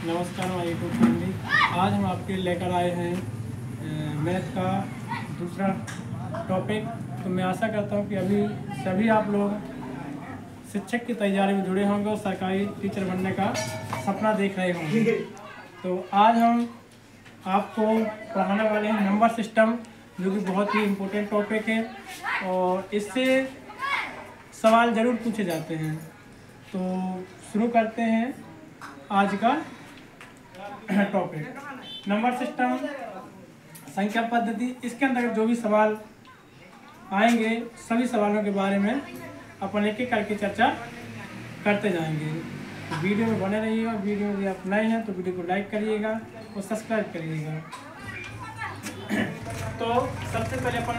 नमस्कार my YouTube family. आज हम आपके लेकर आए हैं मैथ का दूसरा टॉपिक। तो मैं आशा करता हूं कि अभी सभी आप लोग शिक्षक की तैयारी में जुड़े होंगे और सरकारी टीचर बनने का सपना देख रहे होंगे। तो आज हम आपको पढ़ाने वाले हैं नंबर सिस्टम, जो कि बहुत ही इम्पोर्टेंट टॉपिक है और इससे सवाल ज़रूर पूछे जाते हैं। तो शुरू करते हैं आज का टॉपिक, नंबर सिस्टम, संख्या पद्धति। इसके अंदर जो भी सवाल आएंगे सभी सवालों के बारे में अपन एक एक करके चर्चा करते जाएंगे। तो वीडियो में बने रहिएगा। वीडियो में आप नए हैं तो वीडियो को लाइक करिएगा और सब्सक्राइब करिएगा। तो सबसे पहले अपन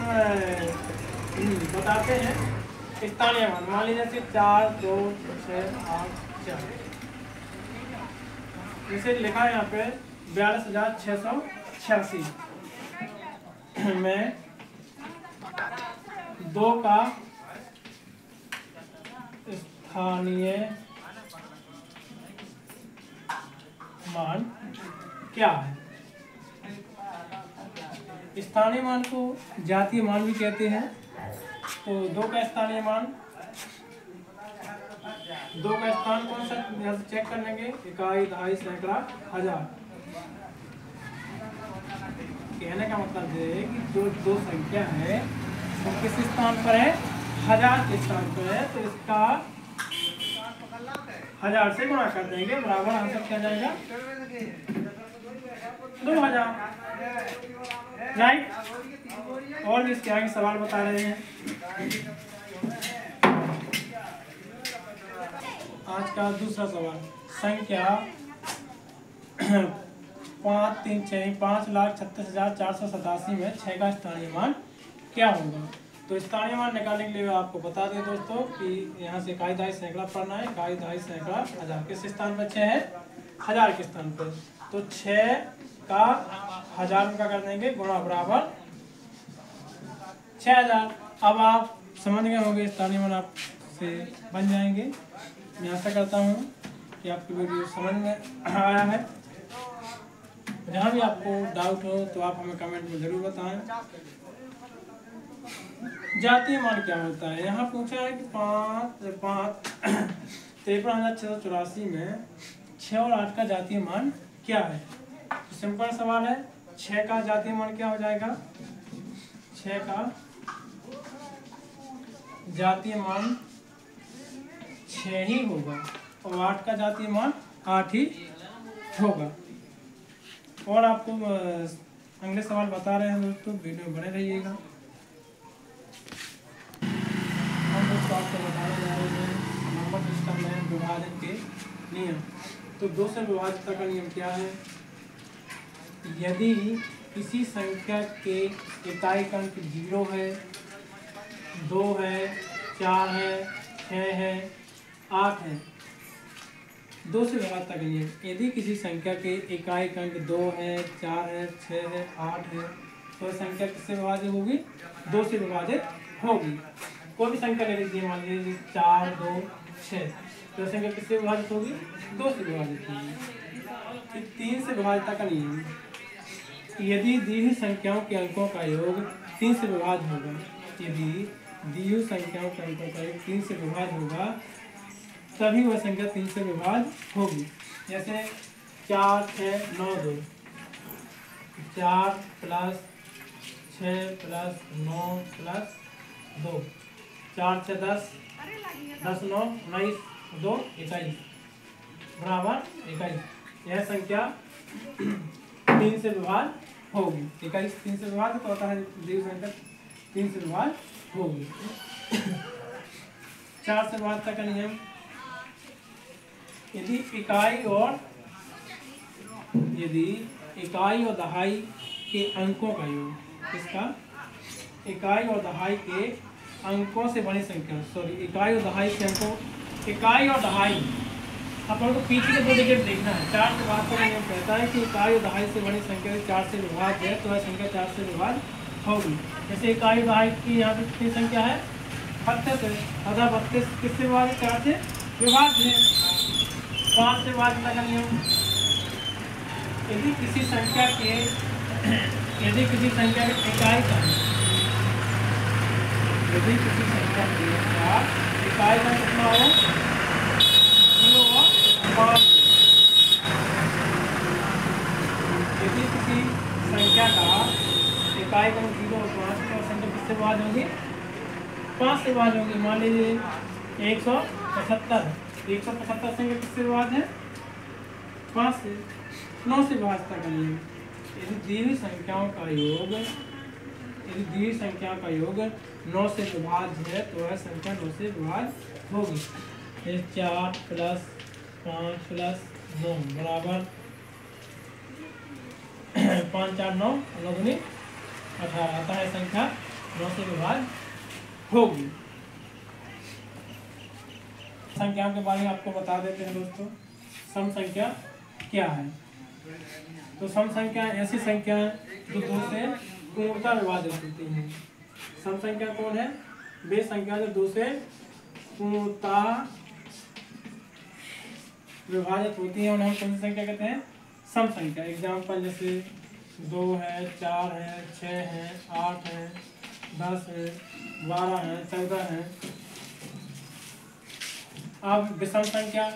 बताते हैं स्थानीय मान। मान लीजिए 4, 2, 6, 8, 4। जैसे लिखा है यहाँ पे 42,686 में 2 का स्थानीय मान क्या है। स्थानीय मान को जातीय मान भी कहते हैं। तो 2 का स्थानीय मान, 2 का स्थान कौन सा, यहाँ से चेक कर लेंगे। इकाई, दहाई, सैकड़ा, हजार। कहने का मतलब है कि जो 2 संख्या है वो किस स्थान पर है, हजार के स्थान पर है। तो इसका 1000 से गुणा कर देंगे, बराबर आंसर क्या जाएगा 2000। राइट। और भी इसके आगे सवाल बता रहे हैं। आज का दूसरा सवाल, संख्या 5,36,487 में 6 का स्थानीय मान क्या होगा। तो स्थानीय मान निकालने के लिए आपको बता दें दोस्तों कि यहाँ से इकाई, दहाई, सैकड़ा पढ़ना है। इकाई, दहाई, सैकड़ा, हजार। किस स्थान पर 6 है, हजार के स्थान पर। तो 6 का 1000 में क्या कर देंगे, गुणा, बराबर 6000। अब आप समझ गए होंगे, स्थानीय मान आपसे बन जाएंगे। मैं आशा करता हूँ कि आपकी वीडियो समझ में आया है। जहाँ भी आपको डाउट हो तो आप हमें कमेंट में ज़रूर बताएं। जातीय मान क्या होता है, यहाँ पूछा है कि 53,684 में 6 और 8 का जातीय मान क्या है। तो सिंपल सवाल है, 6 का जातीय मान क्या हो जाएगा, 6 का जातीय मान 6 ही होगा और 8 का जातीय मान 8 ही होगा। और आपको अगले सवाल बता रहे हैं दोस्तों, वीडियो में बने रहिएगा। हम दोस्तों आपको बताने जा रहे हैं नंबर सिस्टम में विभाजन के नियम। तो 2 से विभाजित का नियम क्या है। यदि किसी संख्या के इकाई अंक 0 है, 2 है, 4 है, 6 है, 8 है। 2 से विभाजित का नियम, यदि किसी संख्या के इकाई अंक 2 है, 4 है, 6 है, 8 है, तो संख्या किससे विभाजित होगी, 2 से विभाजित होगी। कोई भी संख्या ले लीजिए, मान लीजिए 4, 2, 6, तो संख्या किससे विभाजित होगी, 2 से विभाजित होगी। फिर 3 से विभाजित का नियम, यदि दी हुई संख्याओं के अंकों का योग 3 से विभाज्य होगा। यदि दी हुई संख्याओं के अंकों का योग 3 से विभाज्य होगा तभी वह संख्या 3 से विभाज्य होगी। जैसे 4, 6, 9, 2, 4 + 6 + 9 + 2, 4, 6, 10, 10, 9, 19, 2, 21, बराबर 21। यह संख्या 3 से विभाज्य होगी। 21 3 से विभाज्य तो होता है, दी संख्या 3 से विभाज्य होगी। 4 से विभाज्यता का नियम, यदि इकाई और दहाई के अंकों का योग, किसका, इकाई और दहाई के अंकों से बड़ी संख्या, इकाई और दहाई के अंकों, इकाई और दहाई अपन को पीछे के 2 डिजिट देखना है। 4 से विभाज्य का नियम कहता है कि इकाई और दहाई से बड़ी संख्या 4 से विभाज्य है तो वह संख्या 4 से विभाज्य होगी। जैसे इकाई और दहाई की यहाँ पे कितनी संख्या है, 32 है, अतः 32 किससे विभाज्य, 4 से विभाज्य है। 5 से विभाज्यता का नियम, यदि किसी संख्या के इकाई का इकाई का कितना हो 0 और 5, यदि किसी संख्या का इकाई का 0 और 5 तो संख्या किससे विभाज्य होगी? 5 से विभाज्य होगी। मान लीजिए 175 संख्या किससे विभाज्य है? 5 से। 9 से विभाज्यता करिए। यदि दी हुई संख्याओं का योग 9 से विभाज्य है तो वह संख्या 9 से विभाज्य होगी। 4 + 5 + 9 बराबर 5 4 9 9 दूनी 18 आता है। संख्या 9 से विभाज्य होगी। संख्याओं के बारे में आपको बता देते हैं दोस्तों। सम संख्या क्या है? तो सम संख्या ऐसी संख्या है जो 2 से पूर्णतः विभाजित होती हैं। सम संख्या कौन है? वे संख्या जो 2 से पूर्णतः विभाजित होती है उन्हें हम कौन सी संख्या कहते हैं? सम संख्या। एग्जाम्पल जैसे 2 है, 4 है, 6 है, 8 है, 10 है, 12 है, 14 है। अब विषम संख्या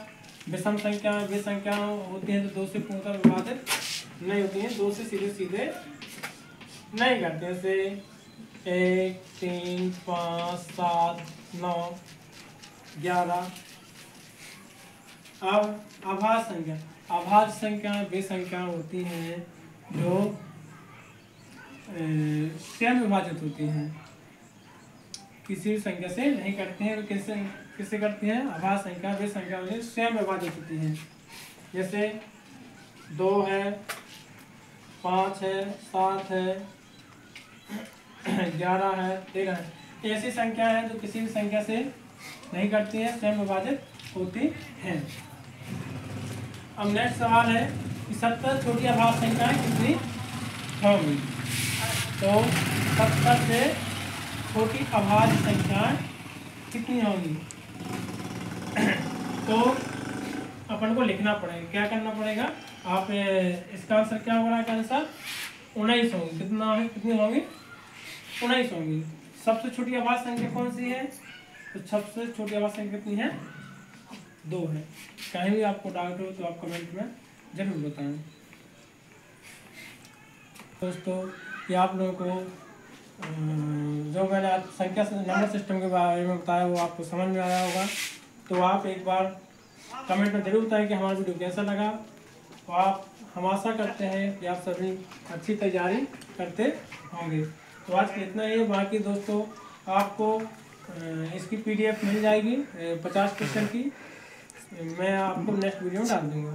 वे संख्या होती है जो 2 से पूर्णतः विभाजित नहीं होती हैं, 2 से सीधे नहीं करते। जैसे 1 3 5 7 9 11। अब अभाज्य संख्या वे संख्या होती हैं जो स्वयं विभाजित होती हैं, किसी संख्या से नहीं करती हैं। किससे करती हैं? अभाज्य संख्या वे संख्या स्वयं विभाजित होती हैं। जैसे 2 है, 5 है, 7 है, 11 है, 13 है। ऐसी संख्या है जो किसी भी संख्या से नहीं करती है, स्वयं विभाजित होती हैं। अब नेक्स्ट सवाल है कि 70 छोटी अभाज्य संख्याएं कितनी होंगी? तो 70 से छोटी अभाज्य संख्याएं कितनी होंगी? तो अपन को लिखना पड़ेगा। क्या करना पड़ेगा? आप इसका आंसर क्या होगा? इसका आंसर 19 होंगी। कितनी होंगी? 19 होंगी। सबसे छोटी अभाज्य संख्या कौन सी है? तो सबसे छोटी अभाज्य संख्या कितनी है? 2 है। कहीं भी आपको डाउट हो तो आप कमेंट में जरूर बताएं। दोस्तों ये आप लोगों को जो मैंने आज संख्या नंबर सिस्टम के बारे में बताया वो आपको समझ में आया होगा। तो आप एक बार कमेंट में जरूर बताएं कि हमारा वीडियो कैसा लगा। तो हम आशा करते हैं कि आप सभी अच्छी तैयारी करते होंगे। तो आज के इतना ही। बाकी दोस्तों आपको इसकी PDF मिल जाएगी 50 क्वेश्चन की। मैं आपको नेक्स्ट वीडियो में डाल दूँगा।